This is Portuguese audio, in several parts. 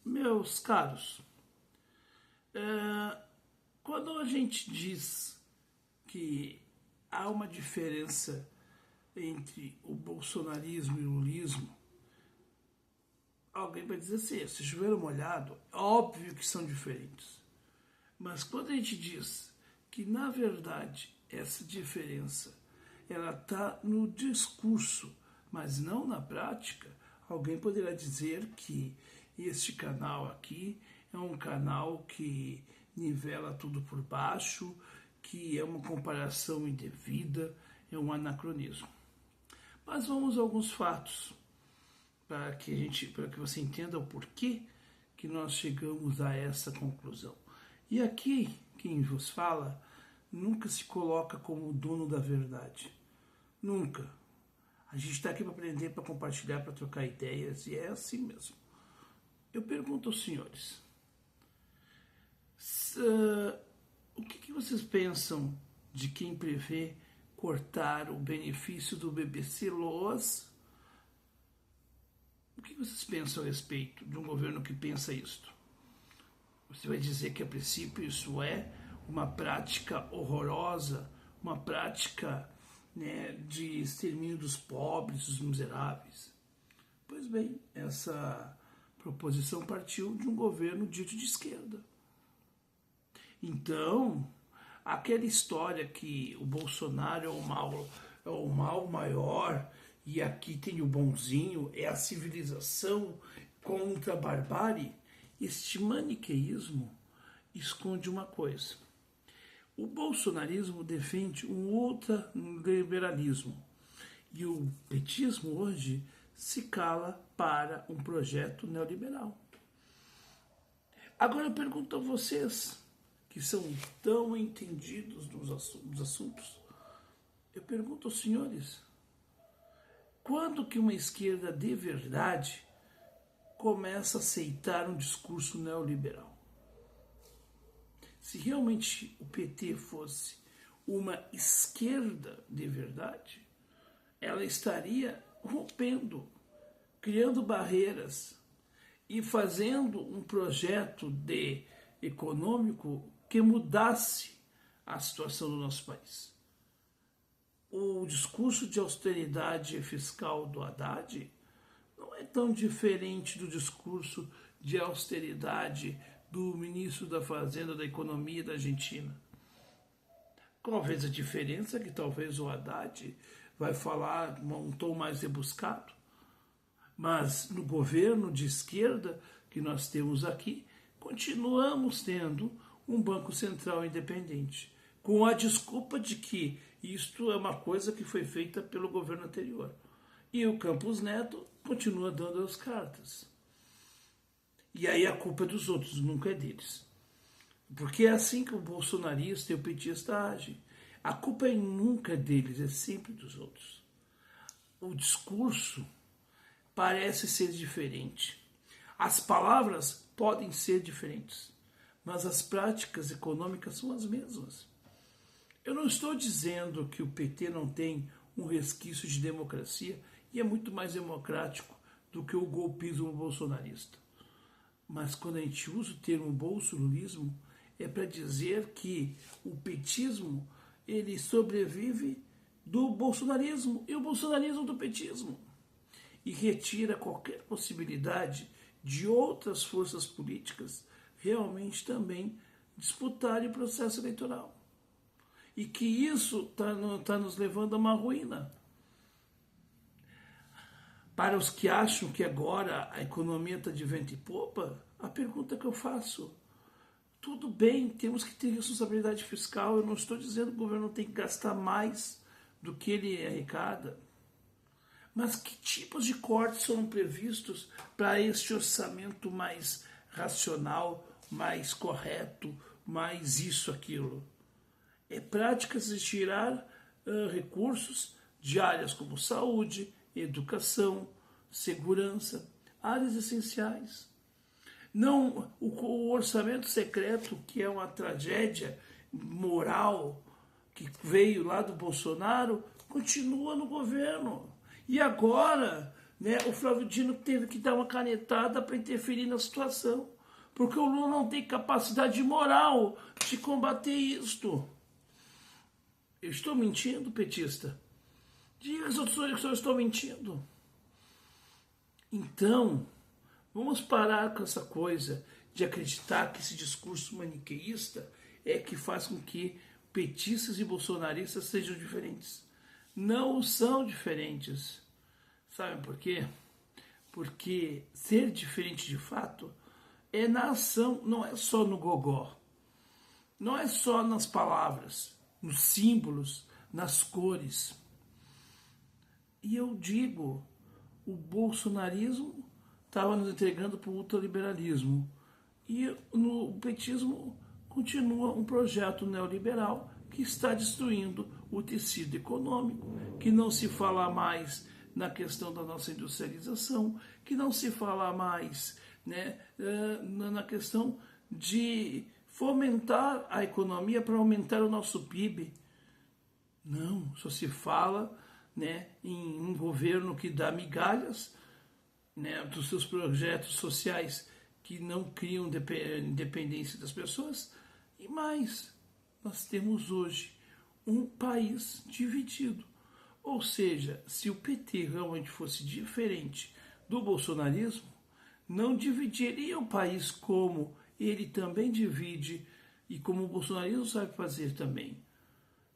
Meus caros, quando a gente diz que há uma diferença entre o bolsonarismo e o lulismo, alguém vai dizer assim, se chover molhado, é óbvio que são diferentes. Mas quando a gente diz que, na verdade, essa diferença ela está no discurso, mas não na prática, alguém poderá dizer que este canal aqui é um canal que nivela tudo por baixo, que é uma comparação indevida, é um anacronismo. Mas vamos a alguns fatos para que você entenda o porquê que nós chegamos a essa conclusão. E aqui, quem vos fala, nunca se coloca como o dono da verdade. Nunca. A gente está aqui para aprender, para compartilhar, para trocar ideias, e é assim mesmo. Eu pergunto aos senhores, o que vocês pensam de quem prevê cortar o benefício do BBC Loas? O que vocês pensam a respeito de um governo que pensa isto? Você vai dizer que, a princípio, isso é uma prática horrorosa, uma prática, de extermínio dos pobres, dos miseráveis. Pois bem, essa proposição partiu de um governo dito de esquerda. Então, aquela história que o Bolsonaro é o mal maior e aqui tem o bonzinho, é a civilização contra a barbárie, este maniqueísmo esconde uma coisa. O bolsonarismo defende um ultraliberalismo e o petismo hoje se cala para um projeto neoliberal. Agora eu pergunto a vocês, que são tão entendidos nos assuntos, eu pergunto aos senhores, quando que uma esquerda de verdade começa a aceitar um discurso neoliberal? Se realmente o PT fosse uma esquerda de verdade, ela estaria rompendo, criando barreiras e fazendo um projeto econômico que mudasse a situação do nosso país. O discurso de austeridade fiscal do Haddad não é tão diferente do discurso de austeridade do ministro da Fazenda, da Economia da Argentina. Talvez a diferença é que talvez o Haddad vai falar um tom mais rebuscado, mas no governo de esquerda que nós temos aqui, continuamos tendo um Banco Central independente, com a desculpa de que isto é uma coisa que foi feita pelo governo anterior. E o Campos Neto continua dando as cartas. E aí a culpa é dos outros, nunca é deles. Porque é assim que o bolsonarista e o petista agem. A culpa nunca é deles, é sempre dos outros. O discurso parece ser diferente. As palavras podem ser diferentes, mas as práticas econômicas são as mesmas. Eu não estou dizendo que o PT não tem um resquício de democracia e é muito mais democrático do que o golpismo bolsonarista. Mas quando a gente usa o termo bolsolulismo, é para dizer que o petismo ele sobrevive do bolsonarismo e o bolsonarismo do petismo. E retira qualquer possibilidade de outras forças políticas realmente também disputarem o processo eleitoral. E que isso está nos levando a uma ruína. Para os que acham que agora a economia está de vento e popa, a pergunta que eu faço, tudo bem, temos que ter responsabilidade fiscal, eu não estou dizendo que o governo tem que gastar mais do que ele arrecada, mas que tipos de cortes foram previstos para este orçamento mais racional, mais correto, mais isso, aquilo? É práticas de tirar recursos de áreas como saúde, educação, segurança, áreas essenciais. Não, o orçamento secreto, que é uma tragédia moral que veio lá do Bolsonaro, continua no governo. E agora né? O Flávio Dino teve que dar uma canetada para interferir na situação, porque o Lula não tem capacidade moral de combater isto. Eu estou mentindo, petista? Diga se eu estou mentindo. Então, vamos parar com essa coisa de acreditar que esse discurso maniqueísta é que faz com que petistas e bolsonaristas sejam diferentes. Não são diferentes. Sabe por quê? Porque ser diferente de fato é na ação, não é só no gogó. Não é só nas palavras, nos símbolos, nas cores. E eu digo, o bolsonarismo estava nos entregando para o ultraliberalismo. E o petismo continua um projeto neoliberal que está destruindo o tecido econômico, que não se fala mais na questão da nossa industrialização, que não se fala mais, né, na questão de fomentar a economia para aumentar o nosso PIB. Não, só se fala, né, em um governo que dá migalhas, né, dos seus projetos sociais que não criam independência das pessoas. E mais, nós temos hoje um país dividido. Ou seja, se o PT realmente fosse diferente do bolsonarismo, não dividiria o país como ele também divide e como o bolsonarismo sabe fazer também.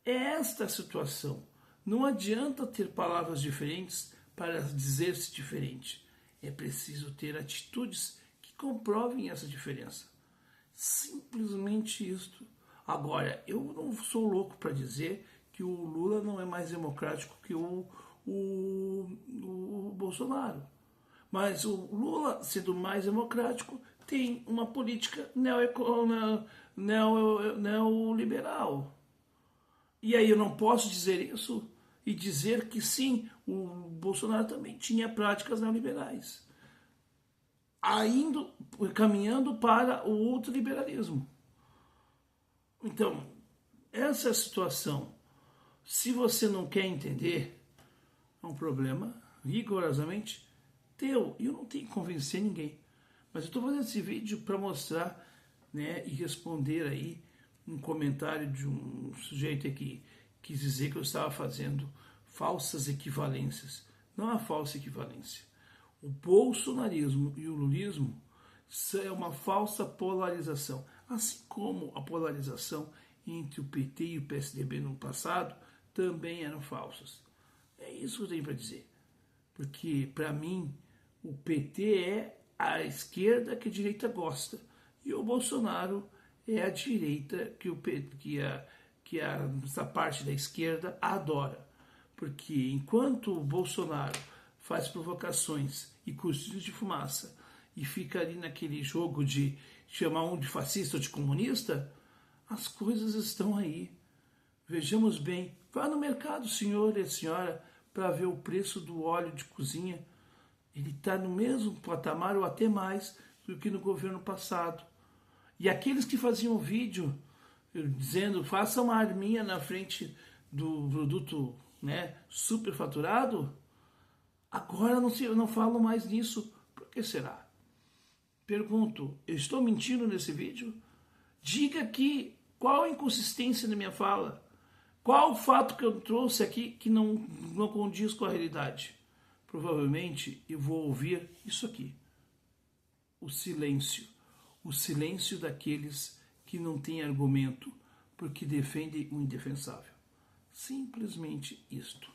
É esta a situação. Não adianta ter palavras diferentes para dizer-se diferente. É preciso ter atitudes que comprovem essa diferença. Simplesmente isto. Agora, eu não sou louco para dizer que o Lula não é mais democrático que o Bolsonaro. Mas o Lula, sendo mais democrático, tem uma política neoliberal. E aí eu não posso dizer isso e dizer que sim, o Bolsonaro também tinha práticas neoliberais, caminhando para o ultraliberalismo. Então, essa é a situação. Se você não quer entender, é um problema rigorosamente teu. E eu não tenho que convencer ninguém. Mas eu estou fazendo esse vídeo para mostrar, né, e responder aí um comentário de um sujeito aqui que quis dizer que eu estava fazendo falsas equivalências. Não há falsa equivalência. O bolsonarismo e o lulismo é uma falsa polarização. Assim como a polarização entre o PT e o PSDB no passado também eram falsas. É isso que eu tenho para dizer. Porque, para mim, o PT é a esquerda que a direita gosta. E o Bolsonaro é a direita que essa parte da esquerda adora. Porque enquanto o Bolsonaro faz provocações e cursinhos de fumaça e fica ali naquele jogo de chamar um de fascista ou de comunista, as coisas estão aí. Vejamos bem, vá no mercado, senhor e senhora, para ver o preço do óleo de cozinha. Ele está no mesmo patamar ou até mais do que no governo passado. E aqueles que faziam vídeo dizendo faça uma arminha na frente do produto, né, superfaturado, agora não falam mais nisso. Por que será? Pergunto, eu estou mentindo nesse vídeo? Diga aqui qual a inconsistência na minha fala. Qual o fato que eu trouxe aqui que não condiz com a realidade? Provavelmente eu vou ouvir isso aqui. O silêncio. O silêncio daqueles que não têm argumento porque defendem o indefensável. Simplesmente isto.